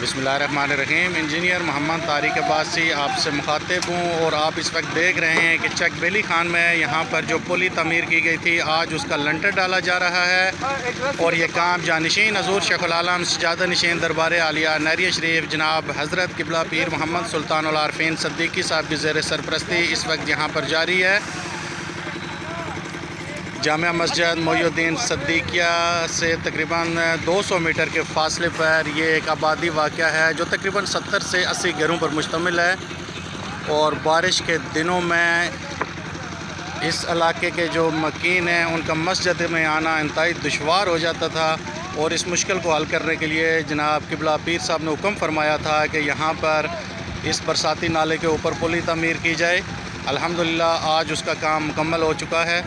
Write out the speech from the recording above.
बिस्मिल्लाहिर्रहमानिर्रहीम। इंजीनियर मोहम्मद तारिक अब्बासी आपसे मुखातिब हूँ और आप इस वक्त देख रहे हैं कि चक बेली खान में यहाँ पर जो पुली तमीर की गई थी, आज उसका लंटर डाला जा रहा है। और ये काम जानशीन हज़ूर शेखुल आलम सजादा नशीन दरबार आलिया नरिया शरीफ जनाब हज़रत किबला पीर मोहम्मद सुल्तानुल आरफीन सिद्दीकी साहब की ज़ेर सरपरस्ती इस वक्त यहाँ पर जारी है। जामिया मस्जिद मोइनुद्दीन सिद्दीकिया से तकरीबन 200 मीटर के फासले पर ये एक आबादी वाक़या है जो तकरीबन 70 से 80 घरों पर मुश्तमिल है। और बारिश के दिनों में इस इलाके के जो मकीन हैं उनका मस्जिद में आना इंतहाई दुश्वार हो जाता था। और इस मुश्किल को हल करने के लिए जनाब किबला पीर साहब ने हुक्म फरमाया था कि यहाँ पर इस बरसाती नाले के ऊपर पुली तमीर की जाए। अल्हम्दुलिल्लाह आज उसका काम मुकम्मल हो चुका है।